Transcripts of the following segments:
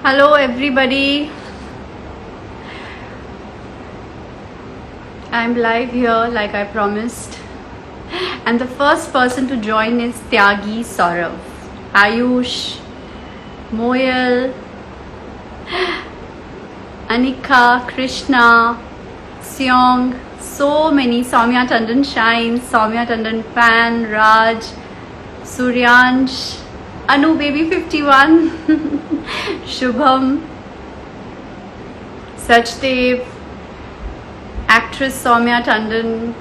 Hello everybody. I'm live here like I promised. And the first person to join is Tyagi Saurav, Ayush, Moyal, Anika, Krishna, Seong, so many. Soumya Tandon Shine, Soumya Tandon Fan, Raj, Suryansh, Anu Baby 51, Shubham, Sachdev, actress Soumya Tandon,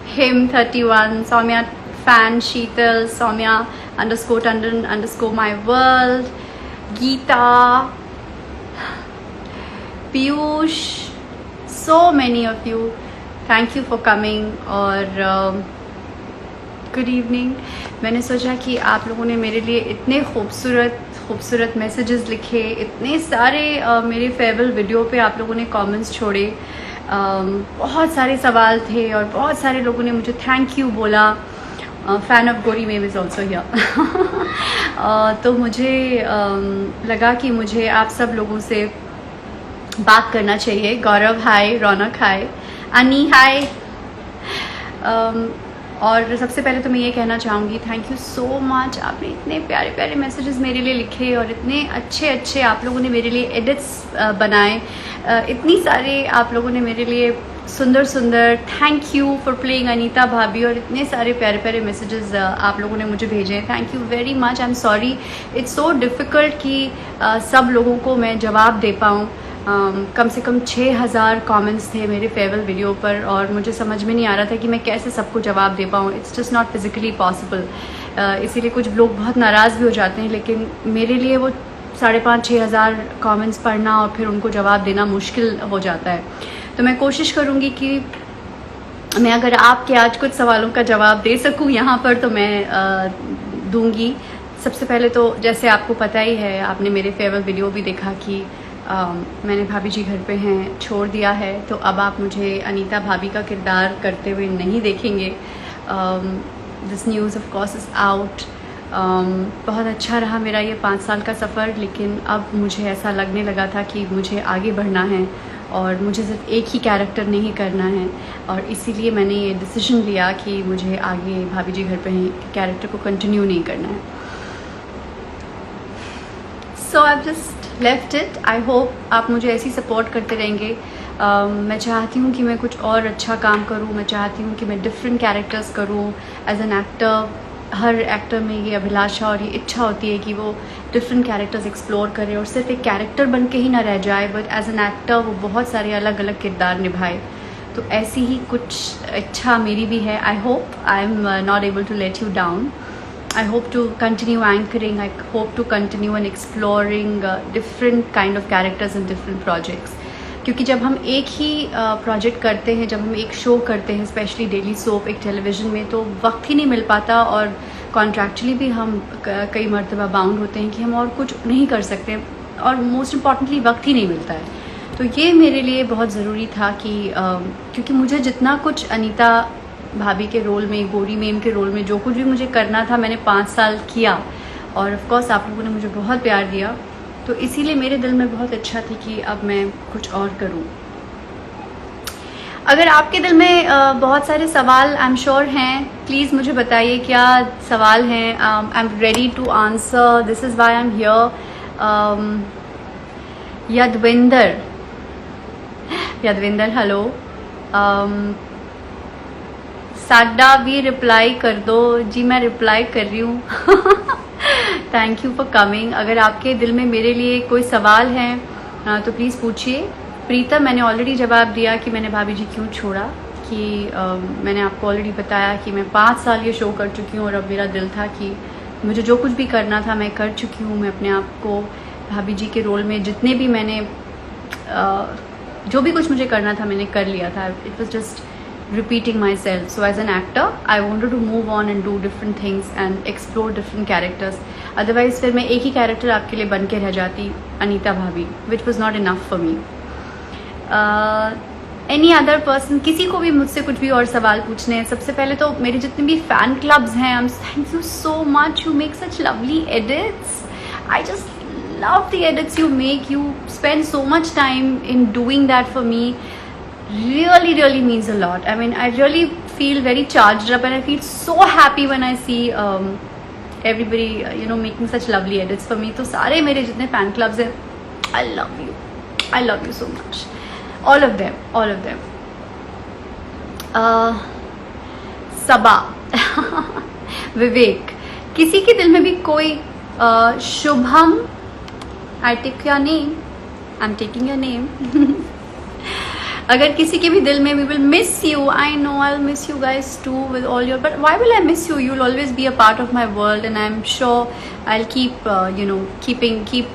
him 31, Soumya Fan, Sheetal, Soumya _ Tandon _ my world, Geeta, Piyush, so many of you. Thank you for coming. और good evening. मैंने सोचा कि आप लोगों ने मेरे लिए इतने खूबसूरत मैसेजेस लिखे, इतने सारे मेरे फेयरवेल वीडियो पे आप लोगों ने कमेंट्स छोड़े, बहुत सारे सवाल थे और बहुत सारे लोगों ने मुझे थैंक यू बोला. Fan of Gauri ma'am is also here. तो मुझे लगा कि मुझे आप सब लोगों से बात करना चाहिए. गौरव हाय, रौनक हाय, अनी हाय. और सबसे पहले तो मैं ये कहना चाहूँगी थैंक यू सो मच. आपने इतने प्यारे प्यारे मैसेजेस मेरे लिए लिखे और इतने अच्छे आप लोगों ने मेरे लिए एडिट्स बनाए, इतनी सारे आप लोगों ने मेरे लिए सुंदर thank you for playing Anita भाभी, और इतने सारे प्यारे मैसेजेस आप लोगों ने मुझे भेजे. Thank you very much. I am sorry, it's so difficult कि सब लोगों को मैं जवाब दे पाऊँ. कम से कम 6000 कमेंट्स थे मेरे फेयरवेल वीडियो पर और मुझे समझ में नहीं आ रहा था कि मैं कैसे सबको जवाब दे पाऊँ. It's just not physically possible. इसीलिए कुछ लोग बहुत नाराज़ भी हो जाते हैं, लेकिन मेरे लिए वो 5,500-6,000 कमेंट्स पढ़ना और फिर उनको जवाब देना मुश्किल हो जाता है. तो मैं कोशिश करूँगी कि मैं अगर आपके आज कुछ सवालों का जवाब दे सकूँ यहाँ पर तो मैं दूँगी. सबसे पहले तो जैसे आपको पता ही है, आपने मेरे फेयरवेल वीडियो भी देखा कि मैंने भाभी जी घर पे हैं छोड़ दिया है, तो अब आप मुझे अनीता भाभी का किरदार करते हुए नहीं देखेंगे. This news of course is out. बहुत अच्छा रहा मेरा ये 5 साल का सफ़र, लेकिन अब मुझे ऐसा लगने लगा था कि मुझे आगे बढ़ना है और मुझे सिर्फ एक ही कैरेक्टर नहीं करना है, और इसीलिए मैंने ये डिसीजन लिया कि मुझे आगे भाभी जी घर पे हैं कैरेक्टर को कंटिन्यू नहीं करना है. So I just left it. I hope आप मुझे ऐसी सपोर्ट करते रहेंगे. मैं चाहती हूँ कि मैं कुछ और अच्छा काम करूँ. मैं चाहती हूँ कि मैं डिफरेंट कैरेक्टर्स करूँ एज एन एक्टर. हर एक्टर में ये अभिलाषा और ये इच्छा होती है कि वो डिफरेंट कैरेक्टर्स एक्सप्लोर करे और सिर्फ एक कैरेक्टर बन के ही ना रह जाए, बट एज एन एक्टर वो बहुत सारे अलग अलग किरदार निभाए. तो ऐसी ही कुछ इच्छा मेरी भी है. I hope I am not able to let you down. I hope to continue anchoring. I hope to continue and exploring different kind of characters and different projects. क्योंकि जब हम एक ही प्रोजेक्ट करते हैं, जब हम एक शो करते हैं, स्पेशली डेली सोप एक टेलीविज़न में, तो वक्त ही नहीं मिल पाता और कॉन्ट्रैक्चुअली भी हम कई मरतबा बाउंड होते हैं कि हम और कुछ नहीं कर सकते, और मोस्ट इम्पॉर्टेंटली वक्त ही नहीं मिलता है. तो ये मेरे लिए बहुत ज़रूरी था कि क्योंकि मुझे जितना कुछ अनीता भाभी के रोल में, गौरी मेम के रोल में जो कुछ भी मुझे करना था मैंने 5 साल किया, और ऑफ कोर्स आप लोगों ने मुझे बहुत प्यार दिया. तो इसीलिए मेरे दिल में बहुत अच्छा थी कि अब मैं कुछ और करूं. अगर आपके दिल में बहुत सारे सवाल आई एम श्योर हैं, प्लीज़ मुझे बताइए क्या सवाल हैं. I am ready to answer. This is why I am here. Yadvinder hello. साडा भी रिप्लाई कर दो जी. मैं रिप्लाई कर रही हूँ. Thank you for coming. अगर आपके दिल में मेरे लिए कोई सवाल हैं तो प्लीज़ पूछिए. प्रीता, मैंने ऑलरेडी जवाब दिया कि मैंने भाभी जी क्यों छोड़ा, कि मैंने आपको ऑलरेडी बताया कि मैं 5 साल ये शो कर चुकी हूँ और अब मेरा दिल था कि मुझे जो कुछ भी करना था मैं कर चुकी हूँ. मैं अपने आप को भाभी जी के रोल में जितने भी मैंने जो भी कुछ मुझे करना था मैंने कर लिया था. It was just repeating myself. So as an actor I wanted to move on and do different things and explore different characters. Otherwise फिर मैं एक ही कैरेक्टर आपके लिए बन के रह जाती, अनीता भाभी, which was not enough for me. Any other person, किसी को भी मुझसे कुछ भी और सवाल पूछने हैं. सबसे पहले तो मेरे जितने भी फ़ैन क्लब्स हैं, thank you so much. You make such lovely edits. I just love the edits you make. You spend so much time in doing that for me. Really means a lot. I mean, I really feel very charged up, and I feel so happy when I see everybody making such lovely edits for me. तो सारे मेरे जितने fan clubs हैं, I love you so much, all of them. सबा विवेक, किसी के दिल में भी कोई Shubham, I take your name, I'm taking your name. अगर किसी के भी दिल में, we will miss you. I know I'll miss you guys too with all your, but why will I miss you? You'll always be a part of my world, and I'm sure I'll keep keep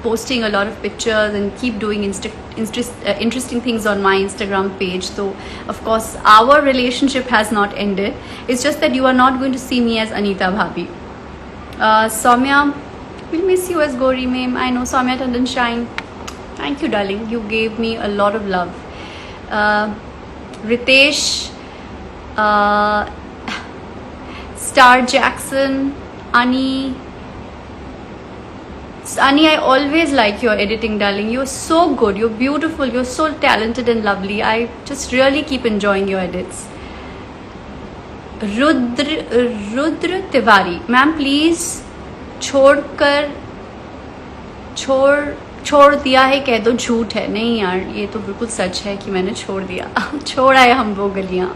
posting a lot of pictures and keep doing interesting things on my Instagram page. So of course our relationship has not ended. It's just that you are not going to see me as Anita Bhabhi. Soumya, we'll miss you as Gauri ma'am. I know. Soumya Tandon Shine, thank you darling, you gave me a lot of love. Ritesh, Star Jackson, Ani, I always like your editing darling. You're so good, you're beautiful, you're so talented and lovely. I just really keep enjoying your edits. Rudra Tiwari, ma'am please छोड़ दिया है कह दो झूठ है. नहीं यार, ये तो बिल्कुल सच है कि मैंने छोड़ दिया. छोड़ आए हम वो गलियाँ.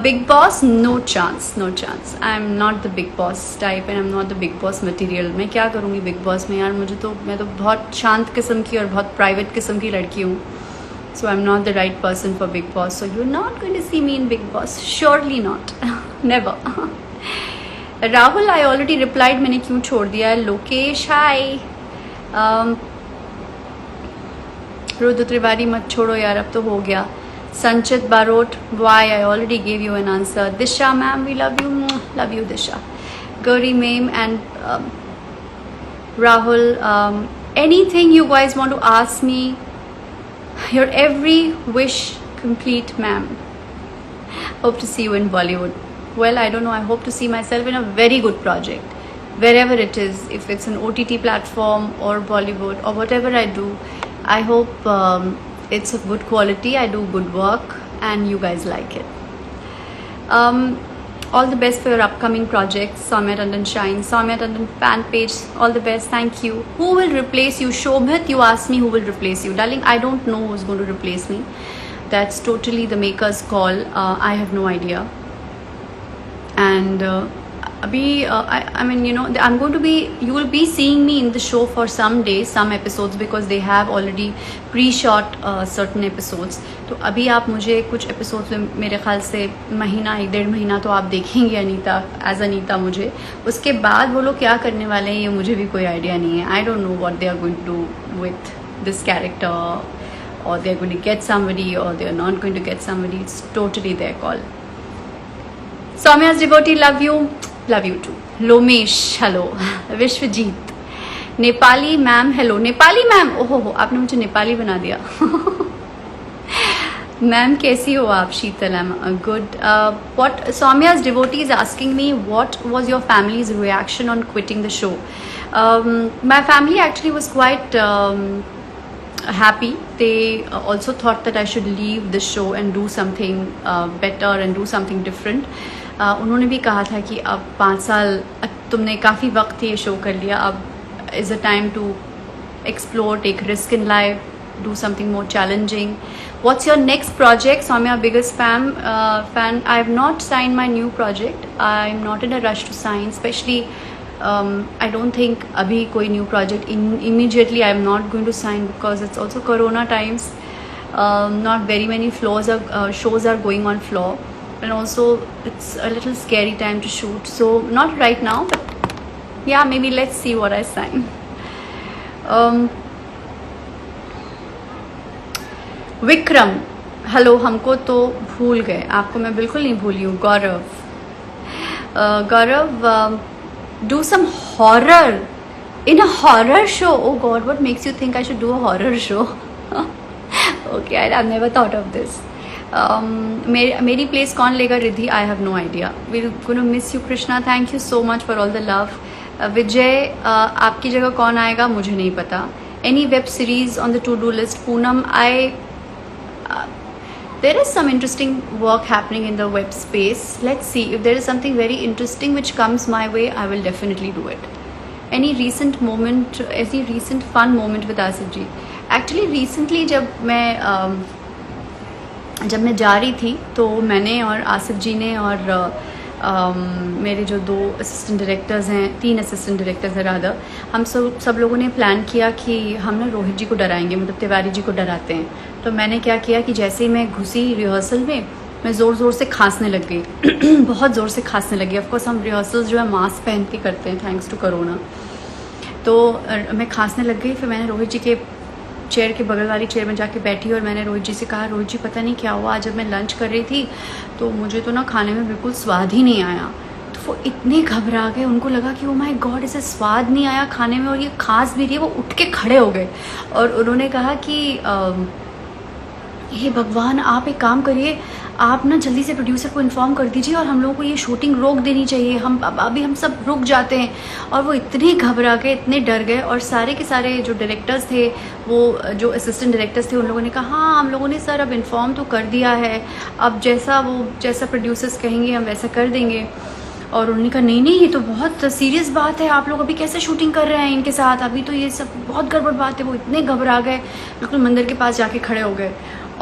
Bigg Boss, no chance. I am not the Bigg Boss type and I am not the Bigg Boss material. मैं क्या करूँगी बिग बॉस में यार, मैं तो बहुत शांत किस्म की और बहुत प्राइवेट किस्म की लड़की हूँ. So I am not the right person for Bigg Boss. So you are not going to see me in Bigg Boss, surely not, never. Rahul, I already replied, मैंने क्यों छोड़ दिया है. लोकेश, हाई. रुद्र त्रिवारी, मत छोड़ो यार, अब तो हो गया. Sanchit Barot, why, I already gave you an answer. Disha ma'am, we love you Disha. Gauri ma'am and Rahul, anything you guys want to ask me, your every wish complete ma'am. Hope to see you in Bollywood. Well, I don't know, I hope to see myself in a very good project, wherever it is, if it's an OTT platform or Bollywood or whatever I do. I hope it's of good quality, I do good work and you guys like it. All the best for your upcoming projects. Soumya Tandon Shine, Soumya Tandon fan page, all the best, thank you. Who will replace you? Shobhit, you asked me who will replace you. Darling, I don't know who's going to replace me. That's totally the maker's call. I have no idea. And abhi I mean, I'm going to be, you will be seeing me in the show for some days, some episodes, because they have already pre-shot certain episodes. तो अभी आप मुझे कुछ episodes में मेरे ख्याल से महीना 1-1.5 महीना तो आप देखेंगे अनीता, एज अनीता मुझे. उसके बाद वो लोग क्या करने वाले हैं ये मुझे भी कोई आइडिया नहीं है. I don't know what they are going to do with this character, or they are going to get somebody or they are not going to get somebody. It's totally their call. Soumya's devotee, love you too. Lomesh, hello. Vishwajeet, Nepali ma'am, hello. Nepali ma'am, ओहो हो, आपने मुझे नेपाली बना दिया. Ma'am कैसी हो आप? Sheetal, I am good. What Soumya's devotee is asking me, what was your family's reaction on quitting the show? My family actually was quite happy. They also thought that I should leave the show and do something better and do something different. उन्होंने भी कहा था कि अब 5 साल तुमने काफ़ी वक्त ये शो कर लिया, अब is a time to explore, take risk in life, do something more challenging. What's your next project? Saumya, biggest fan. I have not sign my new project. I am not in a rush to sign, specially I don't think abhi koi new project immediately I am not going to sign, because it's also corona times. Not very many shows are going on floor, and also it's a little scary time to shoot, so not right now, but yeah, maybe let's see what I sign. Vikram, hello. हमको तो भूल गए, आपको मैं बिल्कुल नहीं भूली हूँ. गौरव, do some horror in a horror show. Oh god, what makes you think I should do a horror show? Okay, I've never thought of this. मेरी प्लेस कौन लेगा? Riddhi, I have no idea. We're going to miss you. Krishna, thank you so much for all the love. विजय आपकी जगह कौन आएगा मुझे नहीं पता. Any web series on the two do list? Poonam, there is some interesting work happening in the web space. Let's see if there is something very interesting which comes my way. I will definitely do it. Any recent moment, any recent fun moment with Asif ji? Actually recently जब मैं जा रही थी तो मैंने और आसिफ जी ने और मेरे जो 2 असिस्टेंट डायरेक्टर्स हैं, 3 असिस्टेंट डायरेक्टर्स हैं रादर, हम सब लोगों ने प्लान किया कि हम ना रोहित जी को डराएंगे, मतलब तिवारी जी को डराते हैं. तो मैंने क्या किया कि जैसे ही मैं घुसी रिहर्सल में, मैं ज़ोर से खांसने लग गई. बहुत ज़ोर से खांसने लगी. ऑफकोर्स हम रिहर्सल्स जो है मास्क पहन के करते हैं थैंक्स टू कोरोना. तो मैं खांसने लग गई. फिर मैंने रोहित जी के चेयर के बगल वाली चेयर में जाके बैठी और मैंने रोहित जी से कहा, रोहित जी पता नहीं क्या हुआ, आज जब मैं लंच कर रही थी तो मुझे तो ना खाने में बिल्कुल स्वाद ही नहीं आया. तो वो इतने घबरा गए, उनको लगा कि ओ माय गॉड इसे स्वाद नहीं आया खाने में और ये खांस भी रही है. वो उठ के खड़े हो गए और उन्होंने कहा कि हे भगवान, आप एक काम करिए, आप ना जल्दी से प्रोड्यूसर को इन्फॉर्म कर दीजिए और हम लोगों को ये शूटिंग रोक देनी चाहिए, अभी हम सब रुक जाते हैं. और वो इतने घबरा गए, इतने डर गए. और सारे के सारे जो डायरेक्टर्स थे, वो जो असिस्टेंट डायरेक्टर्स थे, उन लोगों ने कहा हाँ हम लोगों ने सर अब इन्फॉर्म तो कर दिया है, अब जैसा प्रोड्यूसर्स कहेंगे हम वैसा कर देंगे. और उन्होंने कहा नहीं ये तो बहुत सीरियस बात है, आप लोग अभी कैसे शूटिंग कर रहे हैं इनके साथ, अभी तो ये सब बहुत गड़बड़ बात है. वो इतने घबरा गए, बिल्कुल मंदिर के पास जाके खड़े हो गए.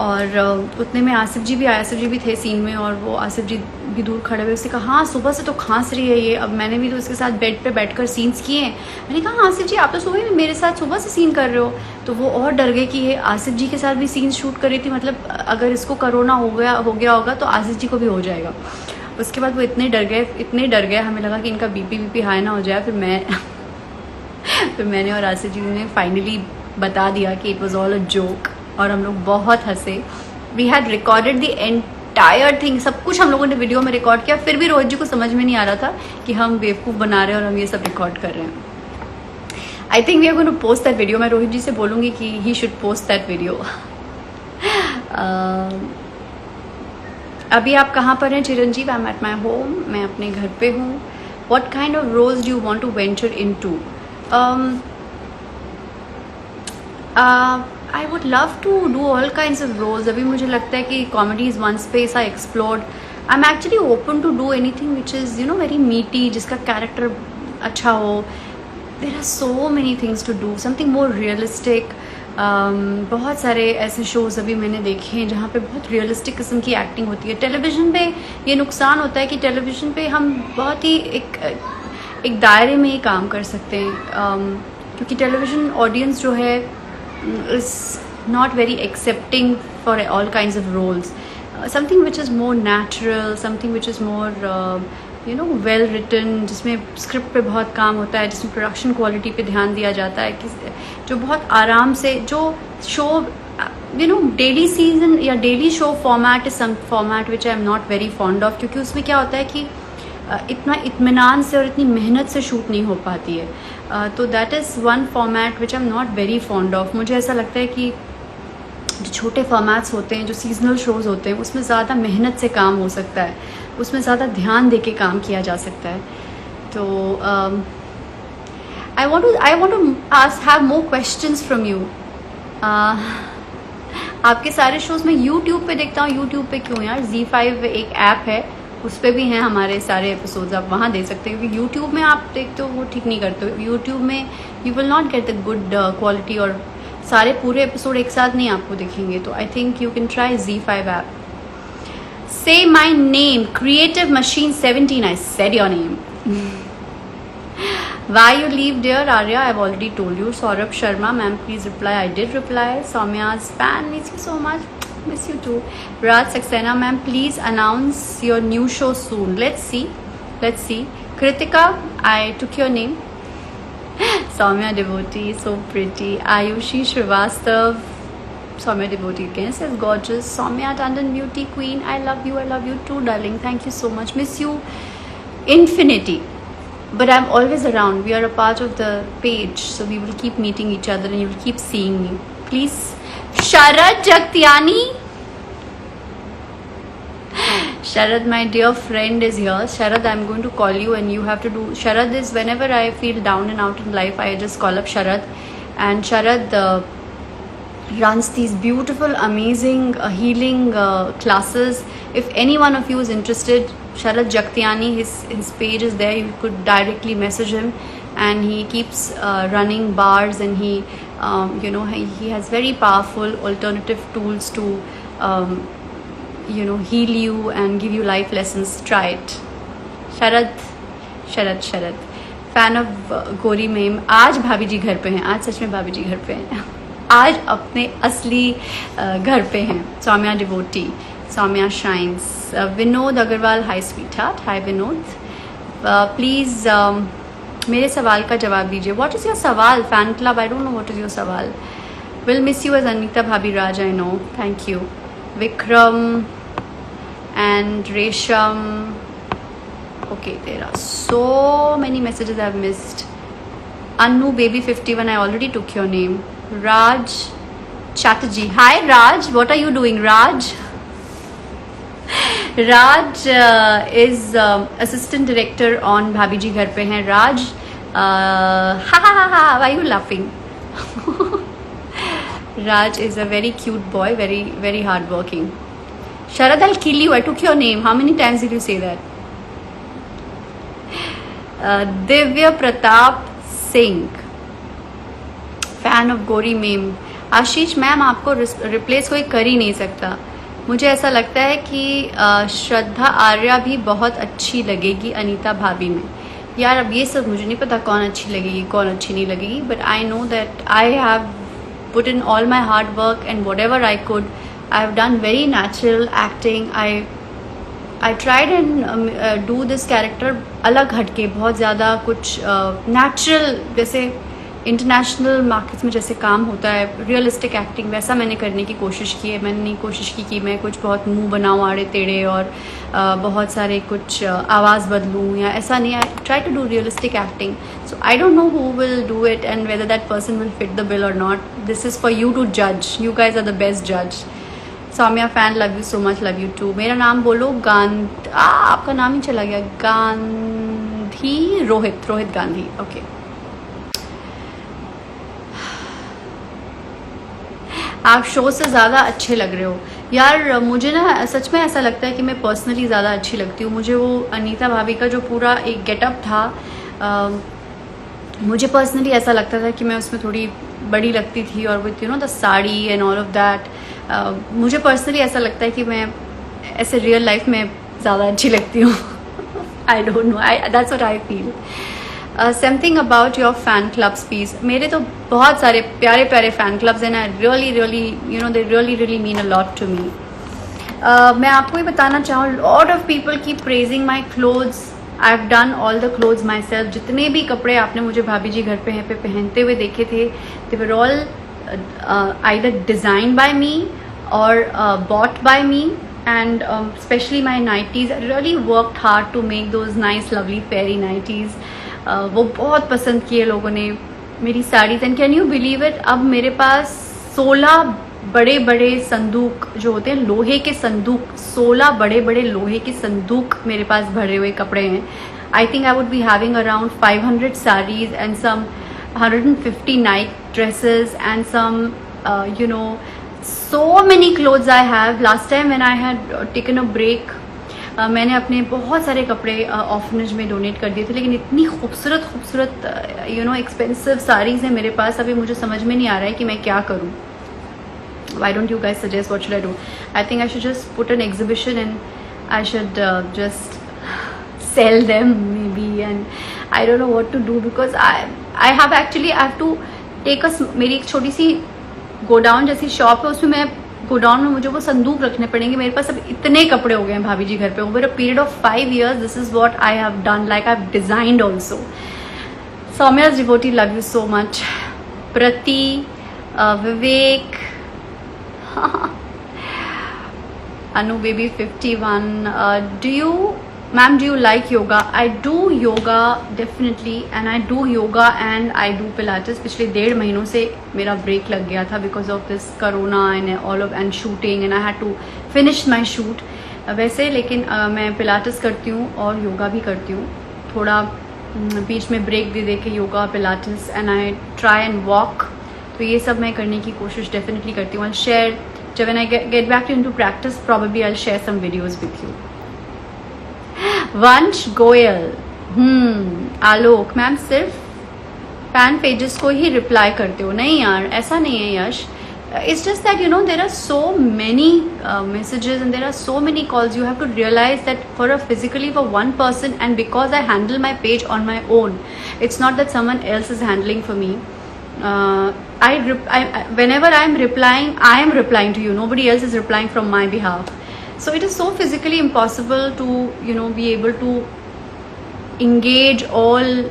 और उतने में आसिफ जी भी आए, आसिफ जी भी थे सीन में और वो आसिफ जी भी दूर खड़े हुए. उसने कहा हाँ सुबह से तो खांस रही है ये. अब मैंने भी तो इसके साथ बेड पे बैठकर सीन्स किए हैं. मैंने कहा आसिफ जी आप तो सुबह मेरे साथ सुबह से सीन कर रहे हो. तो वो और डर गए कि ये आसिफ जी के साथ भी सीन शूट कर रही थी, मतलब अगर इसको कोरोना हो गया होगा तो आसिफ जी को भी हो जाएगा. उसके बाद वो इतने डर गए, हमें लगा कि इनका बीपी हाई ना हो जाए. फिर मैंने और आसिफ जी ने फाइनली बता दिया कि it was all a joke और हम लोग बहुत हंसे. We had recorded the entire thing, सब कुछ हम लोगों ने वीडियो में रिकॉर्ड किया. फिर भी रोहित जी को समझ में नहीं आ रहा था कि हम बेवकूफ़ बना रहे हैं और हम ये सब रिकॉर्ड कर रहे हैं. I think we are going to post that video. मैं रोहित जी से बोलूँगी कि he should post that video. अभी आप कहाँ पर हैं Chiranjeev? I am at my home. मैं अपने घर पे हूँ. What kind of roles do you want to venture into? I would love to do all kinds of roles. अभी मुझे लगता है कि comedy is one space I explored. I am actually open to do anything which is you know very meaty, जिसका character अच्छा हो. There are so many things to do, something more realistic. बहुत सारे ऐसे shows अभी मैंने देखे हैं जहाँ पे बहुत रियलिस्टिक किस्म की एक्टिंग होती है. टेलीविज़न पे ये नुकसान होता है कि टेलीविज़न पे हम बहुत ही एक दायरे में ही काम कर सकते हैं, क्योंकि टेलीविज़न ऑडियंस जो है is not very accepting for all kinds of roles. Something which is more natural, something which is more well written, जिसमें स्क्रिप्ट पे बहुत काम होता है, जिसमें प्रोडक्शन क्वालिटी पे ध्यान दिया जाता है, कि जो बहुत आराम से जो शो डेली सीजन या daily show format is some format which I am not very fond of, क्योंकि उसमें क्या होता है कि इतना इत्मीनान से और इतनी मेहनत से शूट नहीं हो पाती है. तो that is one format which I am not very fond of. मुझे ऐसा लगता है कि जो छोटे फॉर्मेट्स होते हैं, जो सीजनल शोज़ होते हैं, उसमें ज़्यादा मेहनत से काम हो सकता है, उसमें ज़्यादा ध्यान दे के काम किया जा सकता है. तो I want to have more questions from you. आपके सारे शोज़ मैं यूट्यूब पे देखता हूँ. यूट्यूब पे क्यों यार, Z5 एक ऐप है, उस पर भी हैं हमारे सारे एपिसोड्स, आप वहाँ देख सकते हैं. क्योंकि यूट्यूब में आप देखते हो वो ठीक नहीं करते हो. यूट्यूब में you will not get the good quality और सारे पूरे एपिसोड एक साथ नहीं आपको दिखेंगे. तो I think you can try Z5 app. Say my name, Creative Machine 17. I said your name. Why you leave dear Arya? I've already told you. Saurabh Sharma, ma'am, please reply. I did reply. Soumya's fan, miss you so much. Miss you too. Raj Saxena, ma'am, please announce your new show soon. Let's see. Kritika, I took your name. Soumya Devotee, so pretty. Ayushi Srivastav. Soumya Devotee again says gorgeous. Soumya Tandon, beauty queen. I love you too, darling. Thank you so much. Miss you infinity. But I'm always around. We are a part of the page, so we will keep meeting each other and you will keep seeing me. Please, Sharad Jagtiani. Sharad, my dear friend, is here. Sharad, I'm going to call you and you have to do. Sharad is whenever I feel down and out in life, I just call up Sharad. And Sharad runs these beautiful, amazing healing classes. If any one of you is interested, Sharad Jaktiani, his page is there. You could directly message him. And he keeps running bars, and he has very powerful alternative tools to heal you and give you life lessons. Try it. Sharad fan of गोरी ma'am. आज भाभी जी घर पे हैं. आज सच में भाभी जी घर पे हैं. आज अपने असली घर पे हैं. Saumya devotee, Saumya shines. Vinod Agarwal, hi sweetheart. Hi Vinod. Please मेरे सवाल का जवाब दीजिए. व्हाट इज़ योर सवाल? Fan club, I don't know what is your सवाल. Will miss you as Anita Bhabhi Raj, I know. Thank you. Vikram and Resham. Okay, there are so many messages I've missed. Anu baby 51, I already took your name. Raj Chatterjee. Hi Raj, what are you doing, Raj? Raj is assistant director on Bhabhi Ji Ghar Pe Hain. Raj, why are you laughing? Raj is a very cute boy, very very hardworking. Sharad, I'll kill you. I took your name. How many times did you say that? Divya Pratap Singh, fan of Gori Meme. Ashish ma'am, आपको replace कोई कर ही नहीं सकता. मुझे ऐसा लगता है कि श्रद्धा आर्या भी बहुत अच्छी लगेगी अनीता भाभी में. यार अब ये सब मुझे नहीं पता कौन अच्छी लगेगी कौन अच्छी नहीं लगेगी, but I know that I have put in all my hard work and what ever I could. I've done very natural acting. I tried and do this character अलग हटके, बहुत ज़्यादा कुछ natural, जैसे इंटरनेशनल मार्केट्स में जैसे काम होता है रियलिस्टिक एक्टिंग, वैसा मैंने करने की कोशिश की है. मैंने नहीं कोशिश की कि मैं कुछ बहुत मुंह बनाऊँ आड़े टेढ़े और बहुत सारे कुछ आवाज़ बदलूँ या ऐसा नहीं. I try to do realistic acting. So I don't know who will do it and whether that person will fit the bill or not. This is for you to जज. You guys are the best जज. Saumya fan, love you so much. Love you too. मेरा नाम बोलो. आपका नाम ही चला गया. गांधी. रोहित गांधी. ओके. आप शो से ज़्यादा अच्छे लग रहे हो. यार मुझे ना सच में ऐसा लगता है कि मैं पर्सनली ज़्यादा अच्छी लगती हूँ. मुझे वो अनीता भाभी का जो पूरा एक गेटअप था, मुझे पर्सनली ऐसा लगता था कि मैं उसमें थोड़ी बड़ी लगती थी, और with the sari and all of that. मुझे पर्सनली ऐसा लगता है कि मैं ऐसे रियल लाइफ में ज़्यादा अच्छी लगती हूँ. I don't know, that's what I feel. Something about your fan clubs please. मेरे तो बहुत सारे प्यारे प्यारे फैन क्लब्स हैं. I really they really mean a lot to me. मैं आपको ही बताना चाहूँ, lot of people keep praising my clothes. I have done all the clothes myself. जितने भी कपड़े आपने मुझे भाभी जी घर पे पहनते हुए देखे थे, they were all either designed by me or bought by me, and especially my nighties, I really worked hard to make those nice lovely fairy nighties. वो बहुत पसंद किए लोगों ने मेरी saris. And can you believe it, अब मेरे पास 16 बड़े बड़े संदूक जो होते हैं, लोहे के संदूक, 16 बड़े बड़े लोहे के संदूक मेरे पास भरे हुए कपड़े हैं. I think I would be having around 500 sarees and some 150 night dresses and some so many clothes I have. Last time when I had taken a break, मैंने अपने बहुत सारे कपड़े ऑर्फनेज में डोनेट कर दिए थे. लेकिन इतनी खूबसूरत एक्सपेंसिव साड़ीज़ हैं मेरे पास, अभी मुझे समझ में नहीं आ रहा है कि मैं क्या करूँ. Why don't you guys suggest what should I do? I think I should just put an exhibition and I should just sell them maybe, and I don't know what to do because I have to take मेरी एक छोटी सी godown जैसी shop है, उसमें मैं godown में मुझे वो संदूक रखने पड़ेंगे. मेरे पास अब इतने कपड़े हो गए हैं भाभी जी घर पे. Over a period of 5 years this is what I have done. Like I have designed also. Saumya's devotee, love you so much. प्रति, विवेक, Anu baby 51. Ma'am, do you like yoga? I do yoga definitely, and I do yoga and I do Pilates. पिछले 1.5 महीनों से मेरा break लग गया था because of this corona and all of and shooting, and I had to finish my shoot. वैसे, लेकिन मैं पिलाटेस करती हूँ और योगा भी करती हूँ, थोड़ा बीच में ब्रेक दे दे के yoga, Pilates, and I try and walk. तो ये सब मैं करने की कोशिश डेफिनेटली करती हूँ। आई शेयर जब when I get back into practice, probably I share some videos with you. Vansh Goyal, Alok ma'am सिर्फ फैन पेजेस को ही रिप्लाई करते हो? नहीं यार, ऐसा नहीं है यश। It's just that, you know, there are so many messages and there are so many calls. You have to realize that for one person, and because I handle my page on my own, it's not that someone else is handling for me. Whenever I am replying to you. Nobody else is replying from my behalf. So it is so physically impossible to, you know, be able to engage all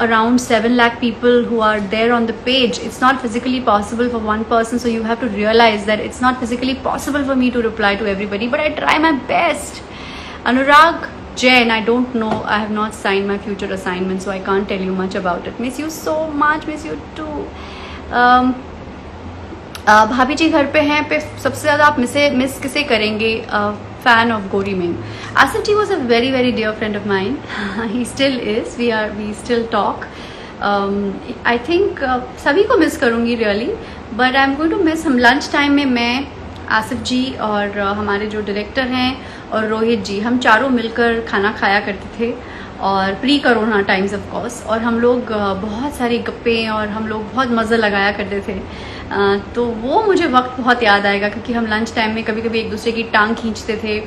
around 7 lakh people who are there on the page. It's not physically possible for one person, so you have to realize that it's not physically possible for me to reply to everybody, but I try my best. Anurag Jain, I don't know, I have not signed my future assignment, so I can't tell you much about it. Miss you so much, miss you too. भाभी जी घर पे हैं, पे सबसे ज़्यादा आप miss किसे करेंगे? Fan of Gauri ma'am. Asif ji was a very very dear friend of mine. He still is. We still talk. I think सभी को मिस करूँगी really, but I'm going to miss. हम लंच टाइम में मैं, आसिफ जी और हमारे जो director हैं और रोहित जी, हम चारों मिलकर खाना खाया करते थे, और pre corona times of course, और हम लोग बहुत सारी गप्पें और हम लोग बहुत मज़ा लगाया करते थे। तो वो मुझे वक्त बहुत याद आएगा, क्योंकि हम लंच टाइम में कभी कभी एक दूसरे की टांग खींचते थे,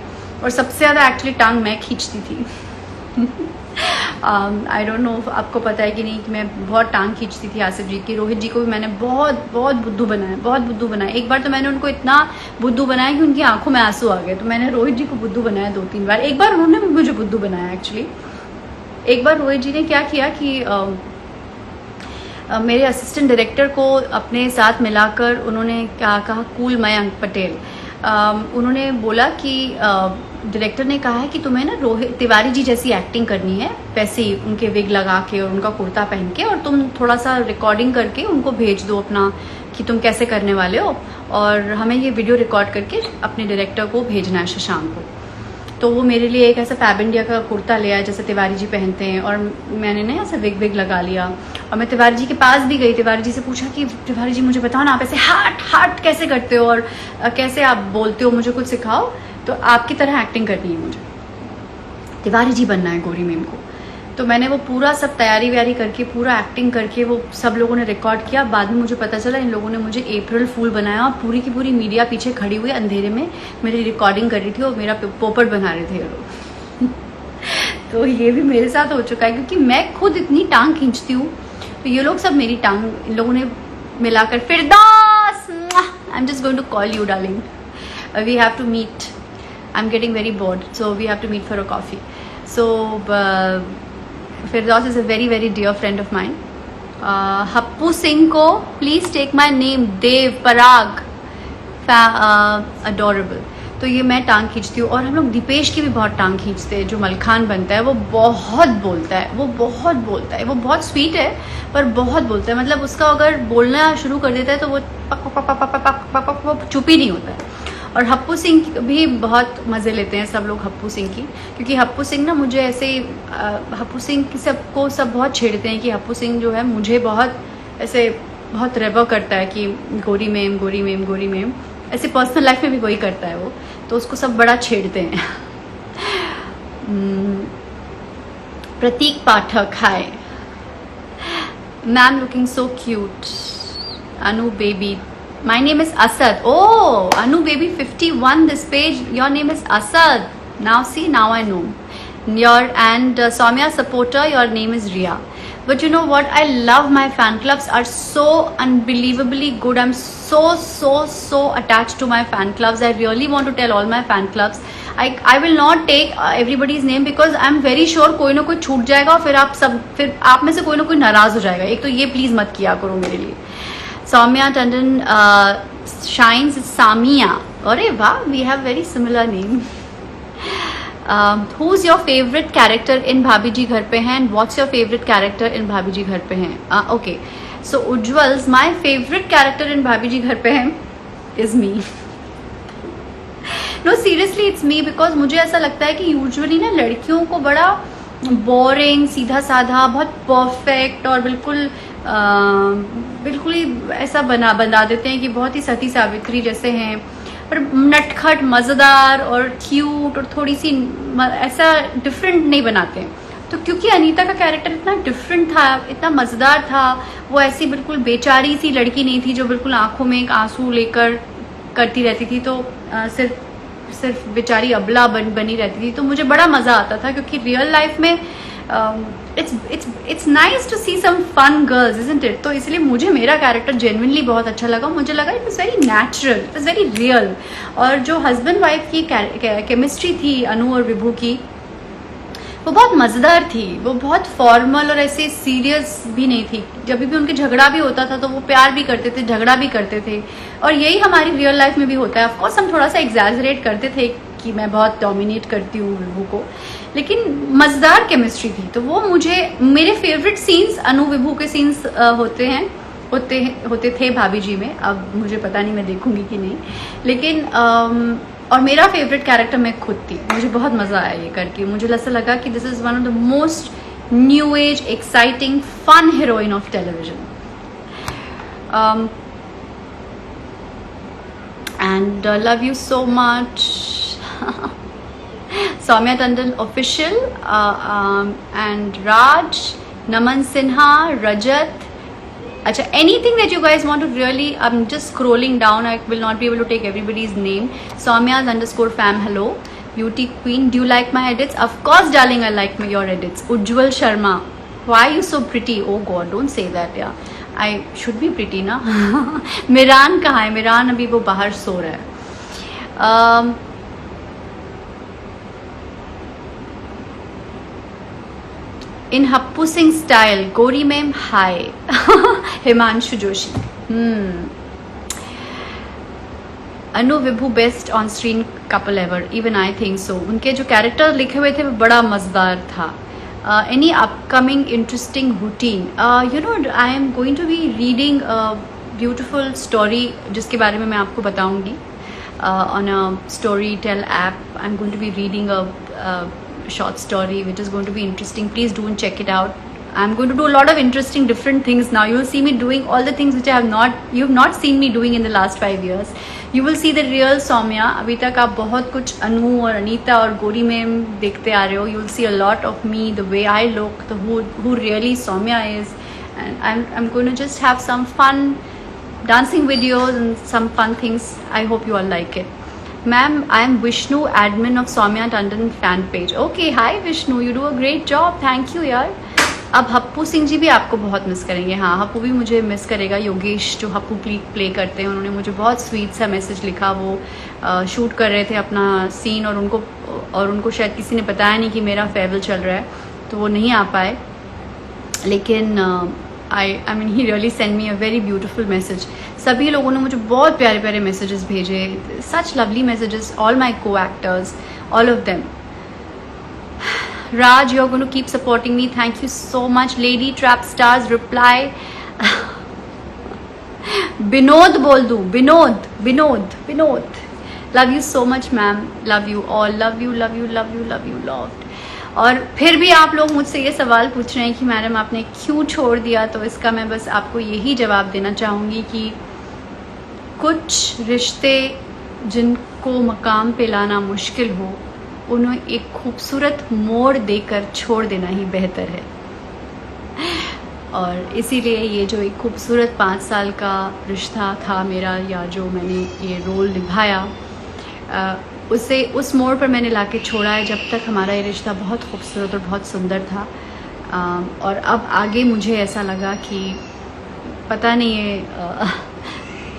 और सबसे ज़्यादा एक्चुअली टांग मैं खींचती थी। आई डोंट नो आपको पता है कि नहीं कि मैं बहुत टांग खींचती थी आसिफ जी की। रोहित जी को भी मैंने बहुत बहुत बुद्धू बनाया। एक बार तो मैंने उनको इतना बुद्धू बनाया कि उनकी आंखों में आंसू आ गए। तो मैंने रोहित जी को बुद्धू बनाया 2-3 बार। एक बार उन्होंने मुझे बुद्धू बनाया एक्चुअली। एक बार रोहित जी ने क्या किया कि मेरे असिस्टेंट डायरेक्टर को अपने साथ मिलाकर उन्होंने क्या कहा, कूल मयंक पटेल, उन्होंने बोला कि डायरेक्टर ने कहा है कि तुम्हें ना रोहित तिवारी जी जैसी एक्टिंग करनी है, वैसे ही उनके विग लगा के और उनका कुर्ता पहन के, और तुम थोड़ा सा रिकॉर्डिंग करके उनको भेज दो अपना कि तुम कैसे करने वाले हो, और हमें ये वीडियो रिकॉर्ड करके अपने डायरेक्टर को भेजना है शशांक को। तो वो मेरे लिए एक ऐसा फैब इंडिया का कुर्ता ले आया जैसे तिवारी जी पहनते हैं, और मैंने ना ऐसा विग लगा लिया, और मैं तिवारी जी के पास भी गई। तिवारी जी से पूछा कि तिवारी जी मुझे बताओ ना, आप ऐसे हार्ट कैसे करते हो और कैसे आप बोलते हो, मुझे कुछ सिखाओ। तो आपकी तरह एक्टिंग करनी है मुझे, तिवारी जी बनना है गौरी मैम को। तो मैंने वो पूरा सब तैयारी व्यारी करके, पूरा एक्टिंग करके वो सब लोगों ने रिकॉर्ड किया। बाद में मुझे पता चला इन लोगों ने मुझे अप्रैल फूल बनाया, और पूरी की पूरी मीडिया पीछे खड़ी हुई अंधेरे में मेरी रिकॉर्डिंग कर रही थी और मेरा पोपट बना रहे थे लोग। तो ये भी मेरे साथ हो चुका है, क्योंकि मैं खुद इतनी टांग खींचती हूँ, तो ये लोग सब मेरी टांग इन लोगों ने मिलाकर। Firdaus, I am just going to call you darling, we have to meet, I am getting very bored, so we have to meet for a coffee. So Firdaus is a very very dear friend of mine. Happu Singh को please take my name, Dev Parag, adorable. तो ये मैं टांग खींचती हूँ, और हम लोग दीपेश की भी बहुत टांग खींचते हैं। जो मलखान बनता है वो बहुत बोलता है, वो बहुत स्वीट है पर बहुत बोलता है। मतलब उसका अगर बोलना शुरू कर देता है तो वो पक पक पक पक पक पक पक वो चुप ही नहीं होता है। और हप्पू सिंह भी बहुत मज़े लेते हैं सब लोग हप्पू सिंह की, क्योंकि हप्पू सिंह ना मुझे ऐसे, हप्पू सिंह की सबको सब बहुत छेड़ते हैं कि हप्पू सिंह जो है मुझे बहुत ऐसे बहुत रेबा करता है कि गौरी मैम। ऐसे पर्सनल लाइफ में भी वही करता है वो, तो उसको सब बड़ा छेड़ते हैं। Prateek Pathak, hi ma'am, looking so cute. Anu baby, my name is Asad. Oh, Anu baby 51 this page, your name is Asad. Now see, now I know. And Soumya supporter, your name is Ria. But you know what, I love my fan clubs, are so unbelievably good. I'm so attached to my fan clubs. I really want to tell all my fan clubs. I will not take everybody's name because I'm very sure कोई ना कोई छूट जाएगा, फिर आप में से कोई ना कोई नाराज हो जाएगा। एक तो ये प्लीज मत किया करो मेरे लिए। Soumya Tandon shines, Samia. अरे वाह, we have very similar name. Who's your favorite character in भाभी जी घर पे हैं? And what's your favorite character in भाभी जी घर पे हैं? Okay, so Ujjwal's my favorite character in भाभी जी घर पे हैं is me. No seriously it's me, because मुझे ऐसा लगता है कि यूजुअली ना लड़कियों को बड़ा बोरिंग, सीधा साधा, बहुत परफेक्ट और बिल्कुल बिल्कुल ही ऐसा बना देते हैं कि बहुत ही सती सावित्री जैसे हैं, पर नटखट, मज़ेदार और क्यूट और थोड़ी सी ऐसा डिफरेंट नहीं बनाते हैं। तो क्योंकि अनीता का कैरेक्टर इतना डिफरेंट था, इतना मज़ेदार था, वो ऐसी बिल्कुल बेचारी सी लड़की नहीं थी जो बिल्कुल आंखों में एक आंसू लेकर करती रहती थी, तो सिर्फ बेचारी अबला बनी रहती थी। तो मुझे बड़ा मज़ा आता था, क्योंकि रियल लाइफ में it's nice to see some fun girls, isn't it? तो इसलिए मुझे मेरा कैरेक्टर जेन्युइनली बहुत अच्छा लगा। मुझे लगा it was very natural, it was very real. और जो हस्बैंड वाइफ की केमिस्ट्री थी अनु और विभू की, वो बहुत मज़ेदार थी। वो बहुत फॉर्मल और ऐसे सीरियस भी नहीं थी। जब भी उनके झगड़ा भी होता था तो वो प्यार भी करते थे, झगड़ा भी करते थे, और यही हमारी रियल लाइफ में भी होता है। ऑफकोर्स हम थोड़ा सा एग्जैजरेट करते थे कि मैं बहुत डोमिनेट करती हूँ विभू को, लेकिन मज़ेदार केमिस्ट्री थी। तो वो मेरे फेवरेट सीन्स अनु विभू के सीन्स होते थे भाभी जी में। अब मुझे पता नहीं, मैं देखूंगी कि नहीं, लेकिन और मेरा फेवरेट कैरेक्टर मैं खुद थी। मुझे बहुत मज़ा आया ये करके। मुझे ऐसा लगा कि this is one of the most new age, exciting, fun heroine of television. And love you so much Saumya Tandon official, and Raj, Naman Sinha, Rajat. Acha, anything that you guys want to really, I'm just scrolling down, I will not be able to take everybody's name. Soumya's_fam, hello. Beauty queen, do you like my edits? Of course darling, I like your edits. Ujjwal Sharma, why are you so pretty? Oh god, don't say that, yeah, I should be pretty na. Miran कहाँ है? मिरान अभी वो बाहर सो रहा है. In Happu Singh style, Gauri ma'am hi. Himanshu Joshi, Anu Vibhu best on screen couple ever, even I think so. उनके जो कैरेक्टर लिखे हुए थे वो बड़ा मज़ेदार था. Any upcoming interesting routine? You know, I am going to be reading beautiful story, जिसके बारे में मैं आपको बताऊंगी on a Storytel app. I am going to be reading a short story which is going to be interesting. Please do check it out. I'm going to do a lot of interesting different things now. You will see me doing all the things which you have not seen me doing in the last 5 years. You will see the real Soumya. अभी तक आप बहुत कुछ अनु और अनीता और Gauri ma'am देखते आ रहे हो. You will see a lot of me, the way I look, who really Soumya is, and I'm going to just have some fun dancing videos and some fun things. I hope you all like it. Ma'am, I am Vishnu, admin of Soumya Tandon fan page. Okay, hi Vishnu, you do a great job. Thank you यार. अब हप्पू सिंह जी भी आपको बहुत miss करेंगे. हाँ, हप्पू भी मुझे miss करेगा. योगेश जो हप्पू प्ले करते हैं, उन्होंने मुझे बहुत स्वीट सा मैसेज लिखा. वो शूट कर रहे थे अपना सीन, और उनको शायद किसी ने बताया नहीं कि मेरा फेयरवेल चल रहा है, तो वो नहीं आ पाए. लेकिन I mean he really sent me a very beautiful message. सभी लोगों ने मुझे बहुत प्यारे प्यारे messages भेजे. Such lovely messages. All my co-actors, all of them. Raj, you're going to keep supporting me. Thank you so much. Lady Trap Stars reply. Binod बोल दूँ. Binod. Love you so much, ma'am. Love you all. Love you. Loved. और फिर भी आप लोग मुझसे ये सवाल पूछ रहे हैं कि मैडम आपने क्यों छोड़ दिया, तो इसका मैं बस आपको यही जवाब देना चाहूँगी कि कुछ रिश्ते जिनको मकाम पे लाना मुश्किल हो, उन्हें एक खूबसूरत मोड़ देकर छोड़ देना ही बेहतर है. और इसीलिए ये जो एक खूबसूरत 5 साल का रिश्ता था मेरा, या जो मैंने ये रोल निभाया, उस मोड़ पर मैंने लाके छोड़ा है. जब तक हमारा ये रिश्ता बहुत खूबसूरत और बहुत सुंदर था, और अब आगे मुझे ऐसा लगा कि पता नहीं है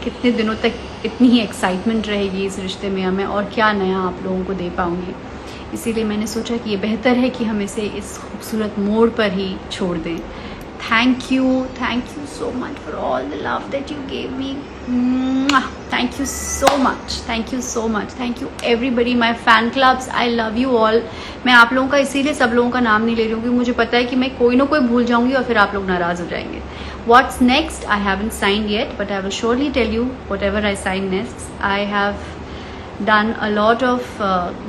कितने दिनों तक इतनी ही एक्साइटमेंट रहेगी इस रिश्ते में, मैं और क्या नया आप लोगों को दे पाऊँगी. इसीलिए मैंने सोचा कि ये बेहतर है कि हम इसे इस खूबसूरत मोड़ पर ही छोड़ दें. Thank you so much for all the love that you gave me. Thank you so much. Thank you everybody, my fan clubs. I love you all. मैं आप लोगों का इसीलिए सब लोगों का नाम नहीं ले रही हूँ क्योंकि मुझे पता है कि मैं कोई ना कोई भूल जाऊँगी और फिर आप लोग नाराज़ हो जाएंगे. What's next? I haven't signed yet, but I will surely tell you whatever I sign next. I have done a lot of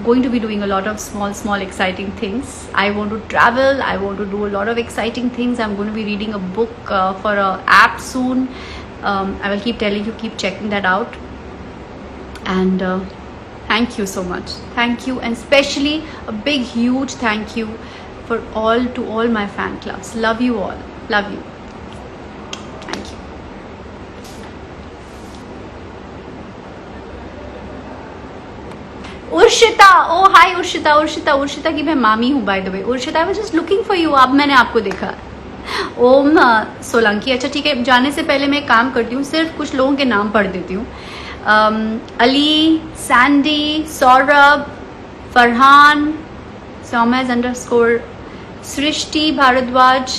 going to be doing a lot of small exciting things. I want to travel, I want to do a lot of exciting things. I'm going to be reading a book for a app soon. I will keep telling you, keep checking that out. And thank you so much, thank you, and especially a big huge thank you for all my fan clubs. Love you all, love you, thank you. उर्शिता, ओ हाय उर्शिता, उर्शिता की मैं मामी हूँ by the way. Urshita, I was just looking for you. अब मैंने आपको देखा. ओम सोलंकी. अच्छा ठीक है, जाने से पहले मैं एक काम करती हूँ, सिर्फ कुछ लोगों के नाम पढ़ देती हूँ. अली, सैंडी, सौरभ, फरहान, सौम्या_, सृष्टि भारद्वाज.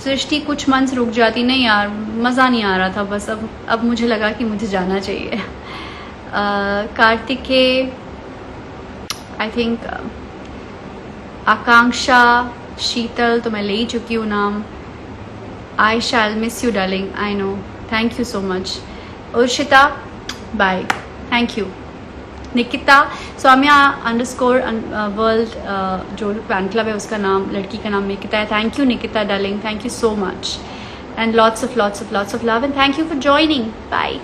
सृष्टि कुछ मंथ्स रुक जाती. नहीं यार, मज़ा नहीं आ रहा था, बस अब मुझे लगा कि मुझे जाना चाहिए. कार्तिके, आई थिंक आकांक्षा, शीतल तो मैं ले ही चुकी हूँ नाम. Ayesha, I miss you darling, I know, thank you so much. Urshita, bye, thank you. Nikita, Saumya_ world, जो फैन क्लब है उसका नाम, लड़की का नाम निकिता है. Thank you Nikita darling, thank you so much, and lots of love, and thank you for joining. Bye.